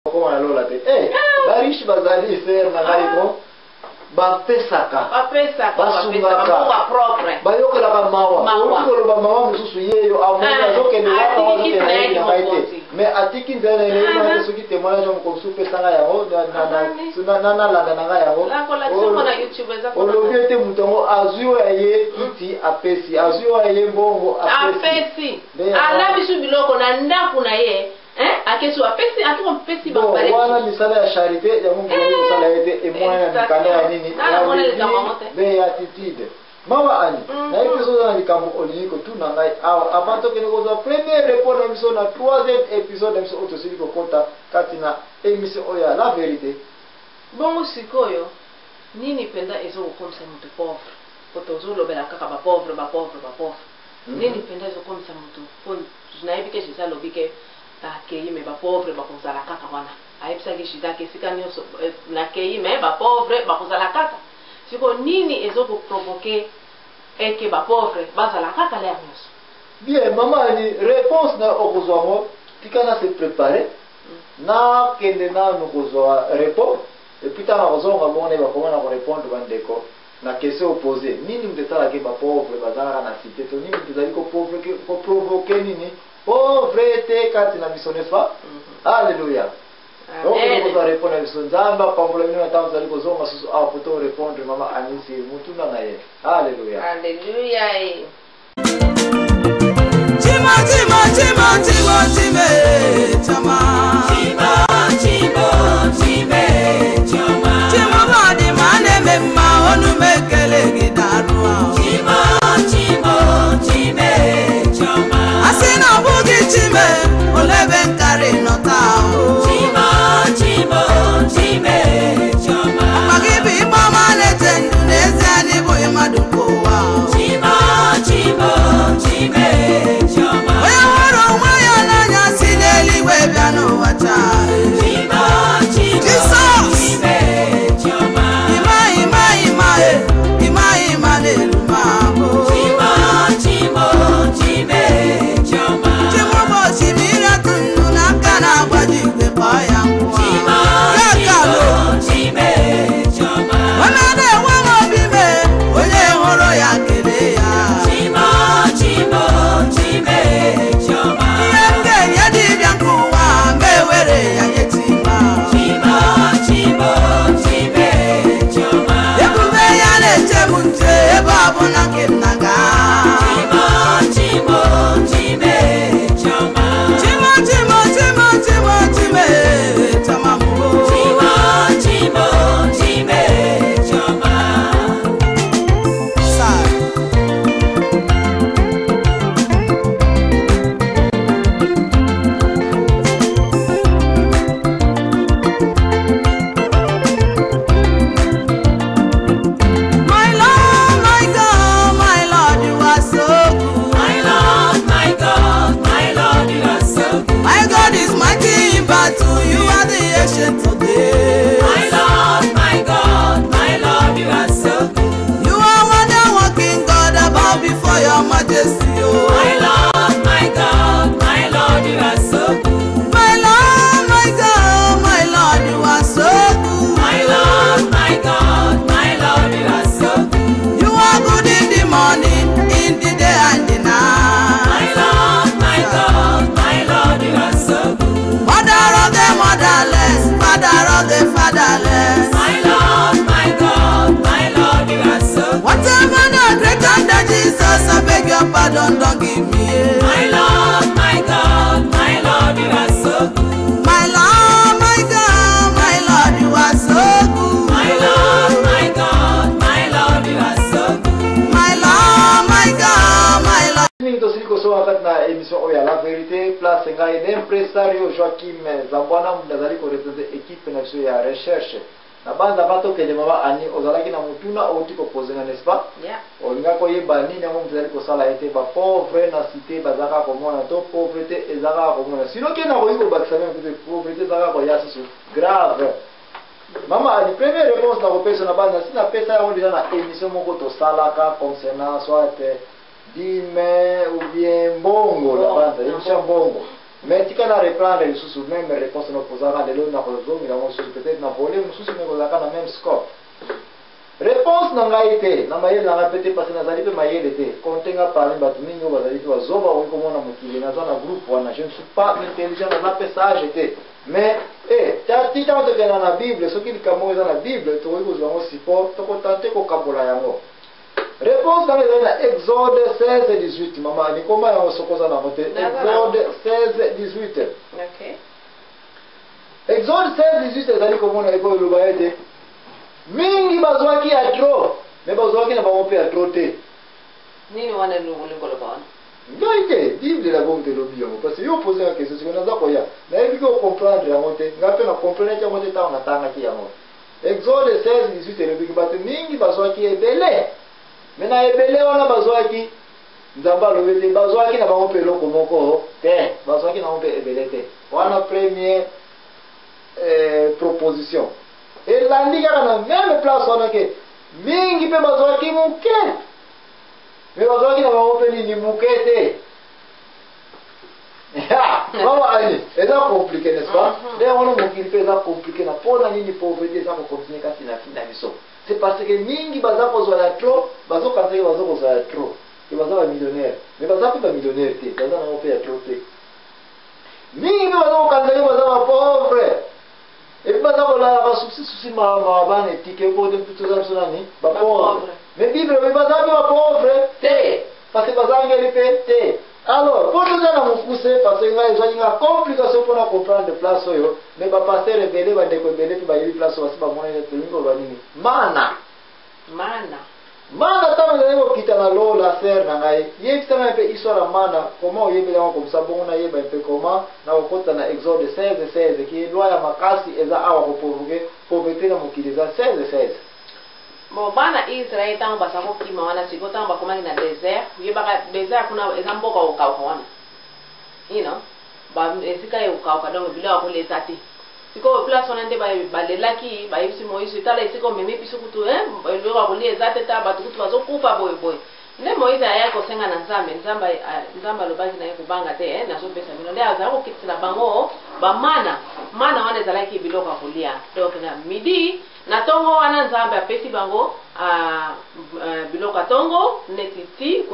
Comment alors là eh ba riche bazali faire na ngaiko ba pesaka ba propre ba yokola ba mawa ko ba mawa mususu yeyo amona zoke ni watu wote na baite mais atiki ndene ile na soki témoignage ko super sanga yango na langa na yango la collection na YouTube za ko lobiete mutongo azuyo ye kiti apesi azuyo ye mbongo apesi ala bisu biloko na ndaku na ye akesu apesi atuko mpesi ba pale wana misala ya charité ya Mungu ni misala yete et moyen ya mikanda ya nini be ya attitude mama ani na hiyo zoza ni kama oliko tu na ngai avant que nous avons premier report na mission na 3e épisode na mission autosiliko konta kati na émission oya la vérité bongo sikoyo nini penda ezo kukomsa mtu pauvre potozo lobela kaka ba pauvre nini penda ezo kukomsa mtu pon tunaibike sisa lobike akei me ba pauvre ba kozala kaka wana aipsa ke shida ke sika nyoso na kei me ba pauvre ba kozala kaka siko nini ezo ko provoquer eke ba pauvre bazala kaka la nyoso bien mama ni réponse na okozwamo tikana se préparer na kende na nokozwa réponse et puis tana kozonga mona ba komona ko répondre bandeko na question opposée nini mtesala ke ba pauvre bazala na cité to nini mtezali ko pauvre ke ko provoquer nini pauvreté kati na biso n'est-ce pas alléluia donc nous allons répondre à ce nzamba pambola bino na tanzo aliko zonga susu a poto répondre mama anisi mutu na naye alléluia chima badi mane memma onu mekele gidarua asina bugi chime oleben kare notao magibi mama letendu nezani boye madukowa oya woro waya na nyasineli webiano wacha Pardon, don't give me my Lord, my God, my Lord, you are so good. My Lord, my God, my Lord, you are so good. My Lord, my God, my Lord, you are so good. My Lord, my God, my Lord. Mimi tosiko soa kat na émission oya la vérité place ngai l'impresario Joachim Zambwana mnazali ko représenter équipe na ya recherche. Na banza bato ke de mama ani ozalaki na mutuna otiko posenga n'est-ce pas? Olinga ko yeba nini ngo mzali ko sala ete ba pauvre na cité bazaka ko mona to pauvreté ezaka ko mona sino ke na ko yiko bakisame ko pauvreté zaka ko yasisu grave. Mama ani première réponse na ko pesa na banza sina pesa ya déjà na émission moko to salaka concernant soit dime ou bien bongo la banza émission bongo mais tika na reprendre lisusu même réponse na kozaka lelo na kozongira mosusu peut-être na volet mosusu me kozaka na même scope. Réponse na ngai te na mayele na ngai peut-être parce que nazali pe mayele te kontenga parmi bato mingi oyo bazali pe bazoba oyo komona mokili naza na groupe wana je ne suis pas intelligent naza pe sage te mais titango tokenda na bible soki likambo oyo eza na bible tokoki kozwa yango support tokotante kokabola yango. Réponse na ngai ezali na Exode 16-18 mama nikoma yango sokoza nango te. Exode 16-18 Okay. Exode 16-18 ezali komona eko eloba ete mingi bazwaki ya tro me bazwaki na bango mpe ya tro te. Nini wana lingoloba wana? Ngai te bible la bongo telobi yango parce que yo pose la question sikoyo naza koya nayebi ke ocomprendre yango te ngai mpe na comprendre yango te ntango natangaki yango. Exode 16-18 elobiki bato mingi bazwaki ebele me na ebele wana bazwaki nzambe alobi te bazwaki na bango mpe eloko moko te bazwaki na bango mpe ebele te wana première proposition. Elandi kaka na même place wana ke mingi mpe bazwaki moke me bazwaki na bango mpe nini moke te. Mama ani eza compliqué n'est-ce pas? D'ailleurs wana mokili mpe eza compliqué na mpona nini pauvreté eza kocontinue kasi na fina biso. C'est parce que mingi baza kozwa ya trop bazokanzaki baza kozwa ya trop e baza bamillionnaire me baza mpe bamillionnaire te baza nango mpe ya trop te. Mingi mpe baza kokanzaki baza bapauvre et puis baza kolala basusi mabana etike bote toza biso nani bapauvre me bible me baza mpe bapauvre te parce que bazangeli mpe te. Alors mpo toza na mokuse parce que ngai ezwaki nga complication mpona comprendre place oyo me bapaster ebele bandeko ebele mpe bayebi place oyo basi bamona tolingi oloba nini mana ntango ezali kokita na lo la ser na ngai yebisanga mpe histoire ya mana koma oyebeli yango komisa bongo nayeba mpe koma na kokota na Exode 16-16 ki lwa ya makasi eza awa koprovoke pauvreté na mokili eza 16-16. Bon bana Israel ntango baza kokima wana siko ntango bakomaki na désert yebaka désert kuna eza mboka okauka wana esika ekauka donc biloko akolesa te sikoyo place wana nde balelaki bayebisi Moïse tala esika omemi biso kutu eloko akolia eza te ta bato kutu bazokufa boyeboye nde Moïse ayaki kosenga na nzambe alobaki na ye kobanga te nazopesa bino nde azalaki kokitisa bango bamana wana ezalaki biloko akolia donc na midi na tongo wana nzambe apesi bango biloko ya tongo neti ti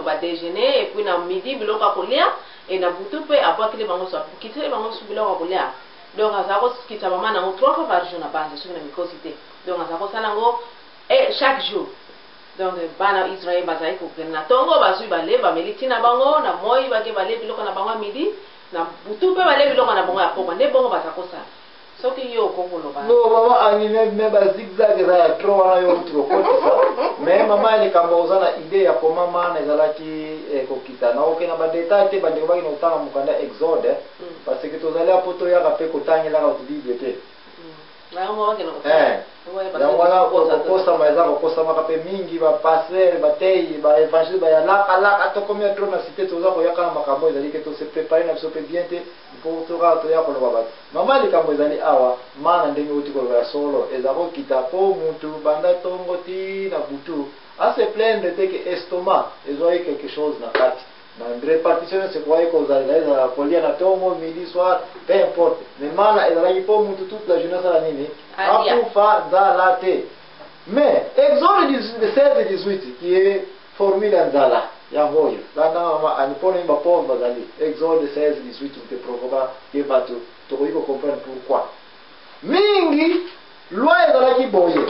badejeuner et puis na midi biloko akolia e na butu mpe abwakili bango so akitisi bango so biloko akolia. Donc azala kokitisa bamana yango 3 fois par jour na banza soki na mikosi te donc azala kosala yango chaque jour. Donc bana Israel bazali kokende na tongo bazwi bale bameli ntina bango na moi bake bale biloko na bango ya midi na butu mpe bale biloko na bango ya pokwa nde bongo baza kosala soki yo okokoloba no mama anime me bazigzag eza ya tro wana yo mutu kokotisa me mama ya likambo oza na idée ya koma mana ezalaki kokita na okena badetail te bandeko baki na kotanga mokanda Exode parce que tozali apo toyaka mpe kotangelaka bible te yango wana kokosama eza kokosamaka mpe mingi bapaster batei baévangile bayalakalaka tokomi ya tro na cité toza koyaka na makambo ezali ke tose prépare na biso mpe bien te mpo tokaka toya koloba bato mama likambo ezali awa mana ndenge oti koloba ya solo eza kokita mpo mutu banda tongo ti na butu ase plaindre te ke estomac ezwaki quelque chose na kati na répartition se croyait kozala kolia na tongo midi soir peu importe mais mana ezalaki mpo mutu toute la journée asala nini akufa nzala te. Mais Exode 16-18 qui est formule ya nzala yango oyo banda mama anipona imba pauvre bazali Exode 16-18 te provoka ye bato tokoki kocomprendre pourquoi mingi loi ezalaki boye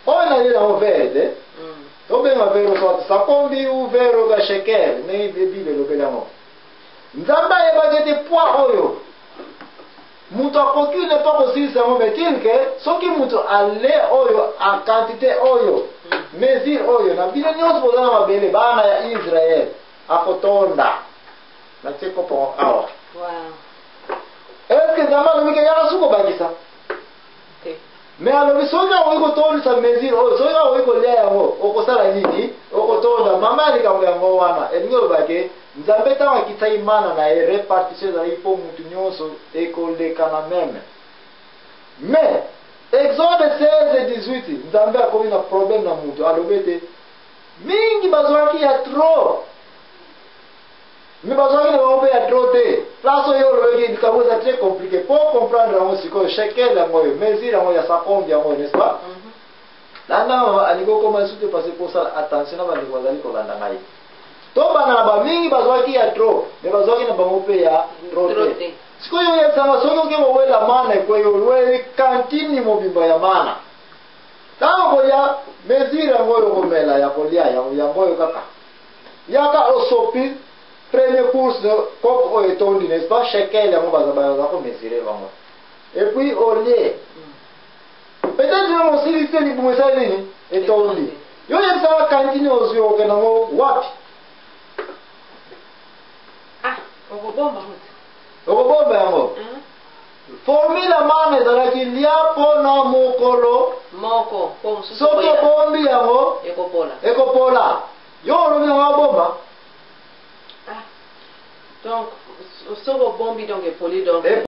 oyo naye nango vere te tobenga vero soit sakombi ou vero ga shekel ne bibile lobeli yango nzambe ayebaki ete poids oyo mutu akoki ne pas kosilisa yango metile ke soki mutu ale oyo a quantité oyo mesure oyo na bino nyonso boza na mabele bana ya Israel akotonda na tie kopo awa est-ce que nzambe alobiki yaka suko bakisa mais alobi soki akoki kotondisa mesure oyo soki akoki kolia yango okosala nini okotonda mama ya likambo yango wana elingi olobake nzambe ntango akitaki mana na ye répartition ezalaki mpo mutu nyonso ekoleka na meme mais Exode 16-18 nzambe akomi na problème na mutu alobi ete mingi bazwaki ya trop mais besoin de on peut trotter place yo le qui c'est très compliqué pour comprendre on si que chacun la moyo mesure on ya ça combien on n'est-ce pas là na aliko commence de passer pour ça attention na bali wazali ko landa ngai to bana ba mingi besoin qui ya trop mais besoin na ba on peut ya trotter siko yo ya sama soko ke mo wela mana kwa yo we kantini mo bimba ya mana tango ya mesure ngoyo ko mela ya kolia ya ngoyo kaka yaka osopi premier course de cop o etondi n'est-ce pas chacun les mots baza ko mesurer bango et puis au lieu peut-être on aussi liste ni pour ça ni etondi yo ya ça kantini ozio kana ngo wapi okobomba yango formule amana ezalaki lia mpona mokolo moko soki obombi yango ekopola yo olobi yango abomba donc soki obombi donc epoli donc